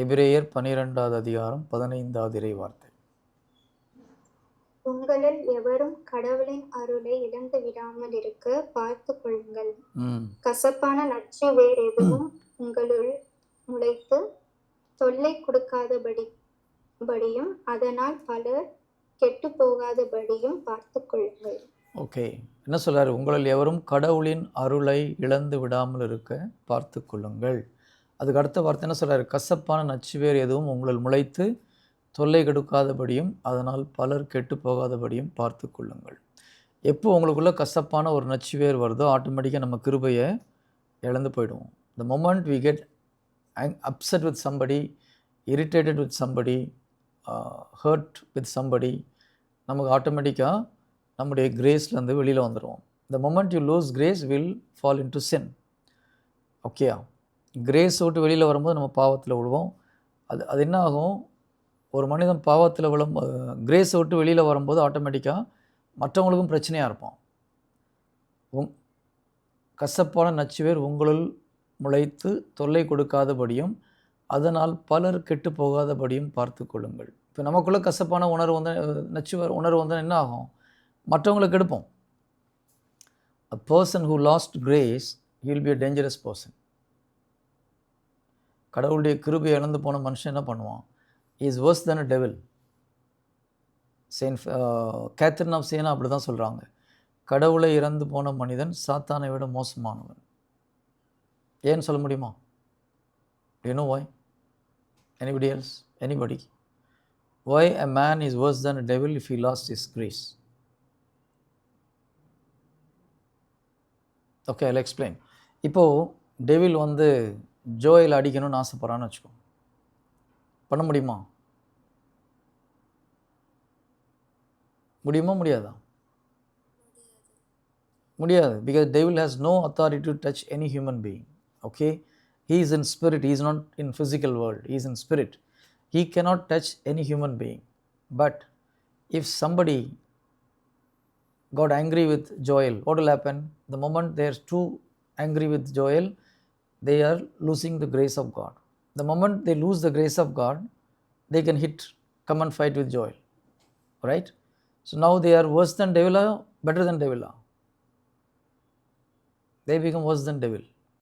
எபிரேயர் 12வது அதிகாரம் 15வது இறை வார்த்தை. உங்களில் எவரும் கடவுளின் அருளை இழந்து விடாமல் இருக்க பார்த்துக் கொள்ளுங்கள். கசப்பான நச்சு வேர் எதுவும் உங்களுள் முளைத்து தொல்லை கொடுக்காதபடியும் அதனால் பலர் கெட்டு போகாதபடியும் பார்த்துக் கொள்ளுங்கள். ஓகே, என்ன சொல்றாரு? உங்களில் எவரும் கடவுளின் அருளை இழந்து விடாமல் இருக்க பார்த்து கொள்ளுங்கள். அதுக்கு அடுத்த வார்த்தை என்ன சொல்றாரு? கசப்பான நச்சுவேர் எதுவும் உங்களில் முளைத்து தொல்லை கெடுக்காதபடியும் அதனால் பலர் கெட்டு போகாதபடியும் பார்த்து கொள்ளுங்கள். எப்போ உங்களுக்குள்ள கசப்பான ஒரு நச்சுவேர் வருதோ ஆட்டோமேட்டிக்காக நம்ம கிருபையை இழந்து போயிடுவோம். The moment we get upset with somebody, irritated with somebody, hurt with somebody, நமக்கு ஆட்டோமேட்டிக்காக நம்முடைய கிரேஸ்லேருந்து வெளியில் வந்துடுவோம். The moment you lose grace will fall into sin. ஓகேயா? கிரேஸ் விட்டு வெளியில் வரும்போது நம்ம பாவத்தில் விழுவோம். அது என்ன ஆகும்? ஒரு மனிதன் பாவத்தில் கிரேஸை விட்டு வெளியில் வரும்போது ஆட்டோமேட்டிக்காக மற்றவங்களுக்கும் பிரச்சனையாக இருப்போம். கசப்பான நச்சுவேர் உங்களுள் முளைத்து தொல்லை கொடுக்காதபடியும் அதனால் பலர் கெட்டு போகாதபடியும் பார்த்து கொள்ளுங்கள். இப்போ நமக்குள்ளே கசப்பான உணர்வு வந்து உணர்வு வந்தால் என்ன ஆகும்? மற்றவங்களுக்கு எடுப்போம். A person who lost grace, he will be a dangerous person. கடவுளுடைய கிருபையை இழந்து போன மனுஷன் என்ன பண்ணுவான்? He is worse than a devil. Saint Catherine of Siena அப்படி தான் சொல்கிறாங்க. கடவுளை இறந்து போன மனிதன் சாத்தானை விட மோசமானவன். ஏன்னு சொல்ல முடியுமா? Do you know why? Anybody else? Anybody? Why a man is worse than a devil if he lost his grace? Okay, I'll explain. இப்போது டெவில் வந்து ஜோயல் அடிக்கணும்னு ஆசைப்பட்றான்னு வச்சுக்கோ. பண்ண முடியுமா? முடியாதா? முடியாது. Because devil has no authority to touch any human being. Okay? He is in spirit. He is not in physical world. He is in spirit. He cannot touch any human being. But if somebody got angry with Joel, what will happen? The moment they are too angry with Joel, they are losing the grace of God. The moment they lose the grace of God, they can come and fight with Joel. Right? So now they are worse than devil, better than devil. They become worse than devil.